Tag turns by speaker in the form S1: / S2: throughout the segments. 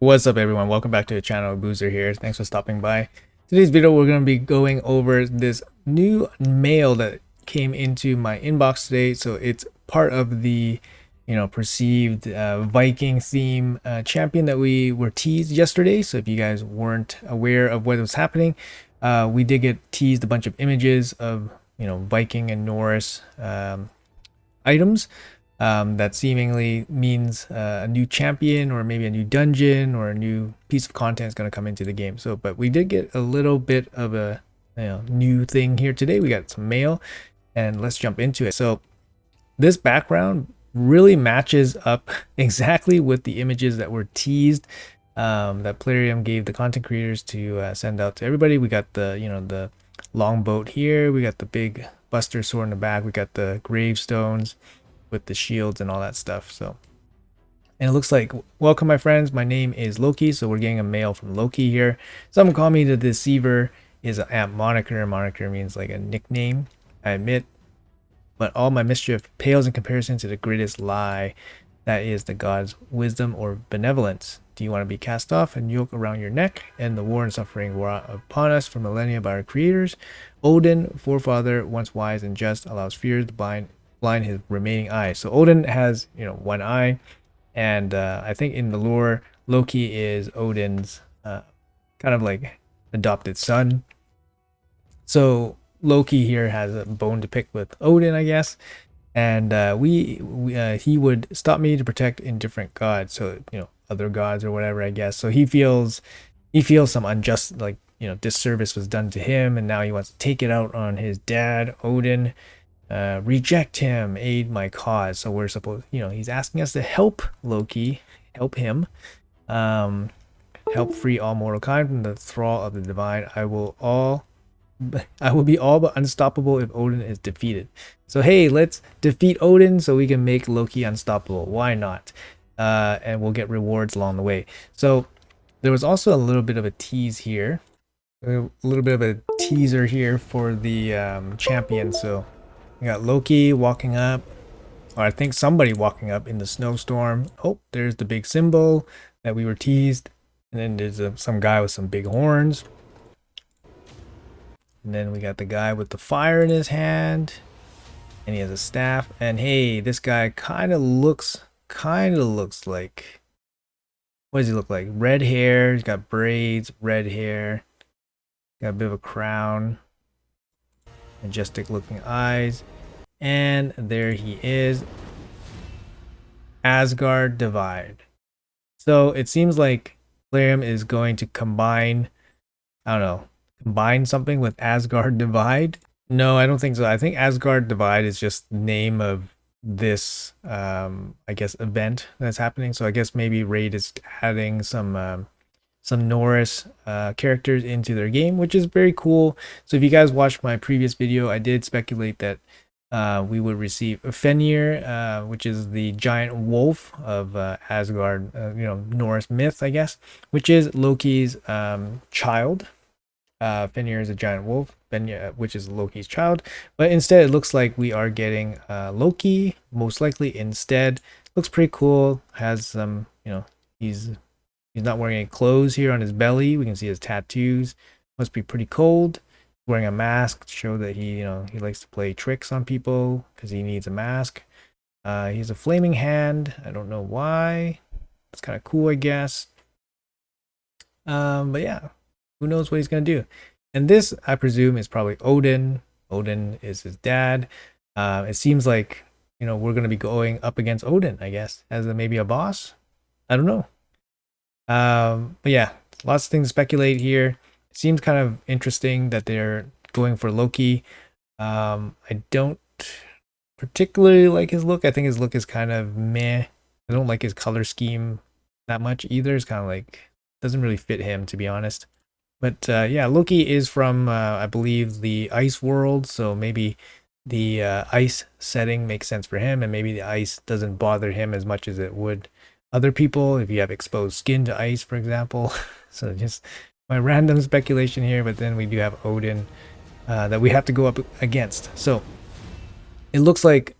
S1: What's up everyone, welcome back to the channel. Boozer here, thanks for stopping by. Today's video we're going to be going over this new mail that came into my inbox today. So it's part of the perceived Viking theme champion that we were teased yesterday. So if you guys weren't aware of what was happening, we did get teased a bunch of images of Viking and Norse items that seemingly means a new champion or maybe a new dungeon or a new piece of content is going to come into the game. So, but we did get a little bit of a new thing here today. We got some mail, and let's jump into it. So, this background really matches up exactly with the images that were teased that Plarium gave the content creators to send out to everybody. We got the the longboat here. We got the big Buster sword in the back. We got the gravestones with the shields and all that stuff. So, and it looks like, welcome my friends, my name is Loki. So we're getting a mail from Loki here. Some call me the Deceiver, is an app moniker. Moniker means like a nickname, I admit, but all my mischief pales in comparison to the greatest lie, that is the god's wisdom or benevolence. Do you want to be cast off and yoke around your neck, and the war and suffering wrought upon us for millennia by our creators? Odin, forefather, once wise and just, allows fear to blind his remaining eye. So Odin has one eye, and I think in the lore Loki is Odin's kind of like adopted son. So Loki here has a bone to pick with Odin, I guess, and he would stop me to protect indifferent gods, so other gods or whatever, I guess. So he feels some unjust, like disservice was done to him, and now he wants to take it out on his dad Odin. Reject him, aid my cause. So we're supposed, he's asking us to help Loki, help him, help free all mortal kind from the thrall of the divine. I will be all but unstoppable if Odin is defeated. So hey, let's defeat Odin so we can make Loki unstoppable. Why not? And we'll get rewards along the way. So there was also a little bit of a tease here, a little bit of a teaser here for the champion. So we got Loki walking up, or I think somebody walking up in the snowstorm. Oh, there's the big symbol that we were teased. And then there's some guy with some big horns. And then we got the guy with the fire in his hand. And he has a staff. And hey, this guy kind of looks like, what does he look like? Red hair, he's got braids, red hair. Got a bit of a crown. Majestic looking eyes. And there he is, Asgard Divide. So it seems like Plarium is going to combine, I don't know, combine something with Asgard Divide. No, I don't think so. I think Asgard Divide is just the name of this I guess event that's happening. So I guess maybe Raid is adding some Norse characters into their game, which is very cool. So if you guys watched my previous video, I did speculate that we would receive Fenrir, which is the giant wolf of Asgard, Norse myth, I guess, which is Loki's child. Fenrir is a giant wolf, which is Loki's child. But instead, it looks like we are getting Loki, most likely instead. Looks pretty cool. Has some, he's not wearing any clothes here on his belly. We can see his tattoos. Must be pretty cold. Wearing a mask to show that he likes to play tricks on people because he needs a mask. He has a flaming hand. I don't know why. It's kind of cool, I guess. But yeah, who knows what he's gonna do? And this, I presume, is probably Odin. Odin is his dad. It seems like we're gonna be going up against Odin, I guess, as maybe a boss. I don't know. But yeah, lots of things to speculate here. It seems kind of interesting that they're going for Loki. I don't particularly like his look. I think his look is kind of meh. I don't like his color scheme that much either. It's kind of like, doesn't really fit him, to be honest. But yeah, Loki is from, I believe, the ice world. So maybe the ice setting makes sense for him. And maybe the ice doesn't bother him as much as it would other people if you have exposed skin to ice, for example. So just my random speculation here, but then we do have Odin that we have to go up against. So it looks like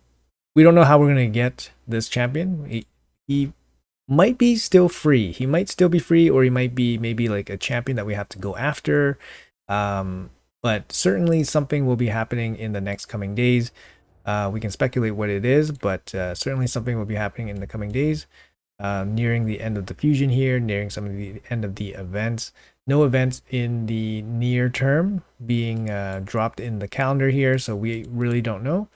S1: we don't know how we're going to get this champion. He might be still free. He might still be free, or he might be maybe like a champion that we have to go after. But certainly something will be happening in the next coming days. We can speculate what it is, but certainly something will be happening in the coming days. Nearing the end of the fusion here, nearing some of the end of the events. No events in the near term being dropped in the calendar here, so we really don't know.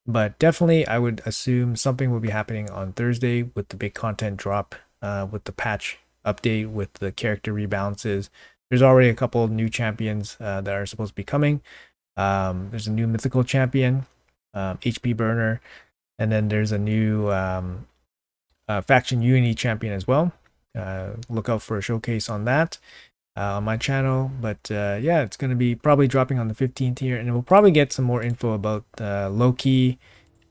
S1: But definitely, I would assume something will be happening on Thursday with the big content drop, with the patch update, with the character rebalances. There's already a couple of new champions that are supposed to be coming. There's a new mythical champion, HP Burner, and then there's a new faction unity champion as well. Look out for a showcase on that on my channel. But yeah, it's going to be probably dropping on the 15th here, and we'll probably get some more info about Loki,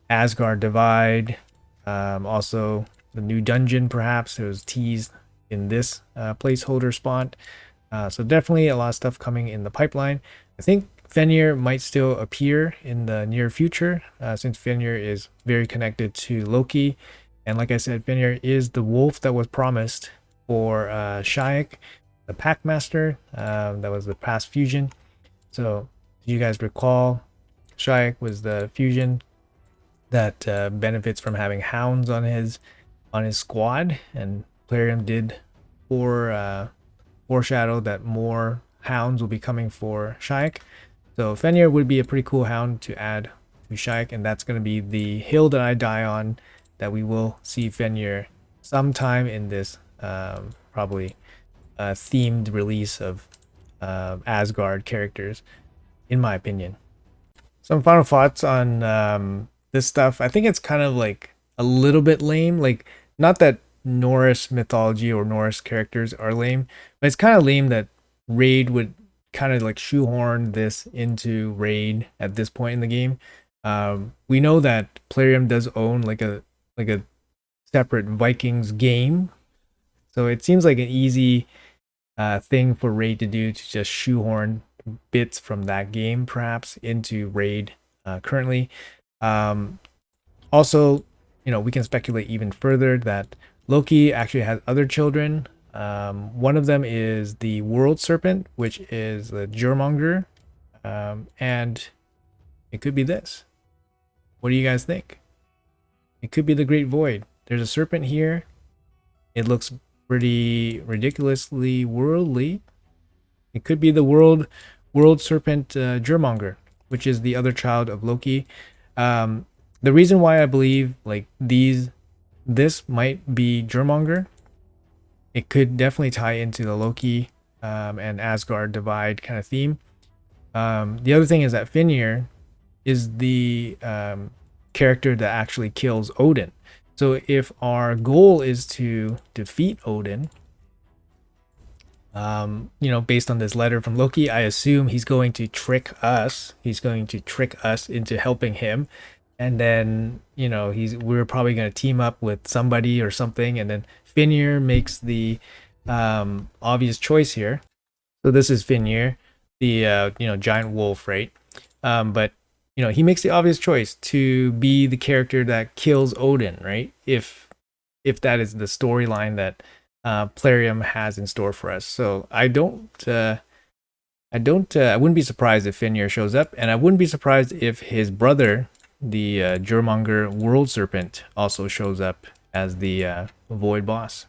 S1: Asgard Divide, also the new dungeon perhaps. It was teased in this placeholder spot. So definitely a lot of stuff coming in the pipeline. I think Fenrir might still appear in the near future, since Fenrir is very connected to Loki. And like I said, Fenrir is the wolf that was promised for Shayak, the Packmaster. That was the past fusion. So do you guys recall, Shayak was the fusion that benefits from having hounds on his squad, and Plarium did foreshadow that more hounds will be coming for Shayak. So Fenrir would be a pretty cool hound to add to Shayak, and that's going to be the hill that I die on, that we will see Fenrir sometime in this probably themed release of Asgard characters, in my opinion. Some final thoughts on this stuff. I think it's kind of like a little bit lame. Like, not that Norse mythology or Norse characters are lame, but it's kind of lame that Raid would kind of like shoehorn this into Raid at this point in the game. We know that Plarium does own like a separate Vikings game, so it seems like an easy thing for Raid to do, to just shoehorn bits from that game perhaps into Raid currently. Also, we can speculate even further that Loki actually has other children. One of them is the World Serpent, which is the Jurmonger, and it could be this. What do you guys think? It could be the Great Void. There's a serpent here. It looks pretty ridiculously worldly. It could be the World Serpent Jurmonger, which is the other child of Loki. The reason why I believe like this might be Jurmonger, it could definitely tie into the Loki and Asgard Divide kind of theme. The other thing is that Fenrir is the character that actually kills Odin. So if our goal is to defeat Odin, based on this letter from Loki, I assume he's going to trick us. He's going to trick us into helping him. And then, we're probably going to team up with somebody or something. And then Fenrir makes the obvious choice here. So this is Fenrir, the, giant wolf, right? But he makes the obvious choice to be the character that kills Odin, right? If that is the storyline that Plarium has in store for us. So I wouldn't be surprised if Fenrir shows up, and I wouldn't be surprised if his brother, the Jurmonger World Serpent, also shows up as the Void boss.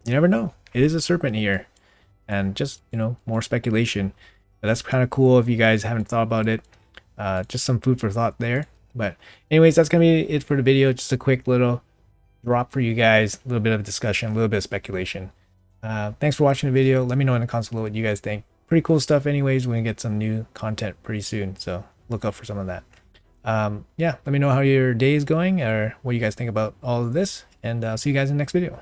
S1: You never know. It is a serpent here, and just more speculation. But that's kind of cool if you guys haven't thought about it. Just some food for thought there. But anyways, that's gonna be it for the video. Just a quick little drop for you guys, a little bit of discussion, a little bit of speculation. Thanks for watching the video. Let me know in the comments below what you guys think. Pretty cool stuff anyways. We're gonna get some new content pretty soon, so look out for some of that. Yeah, let me know how your day is going, or what you guys think about all of this, and I'll see you guys in the next video.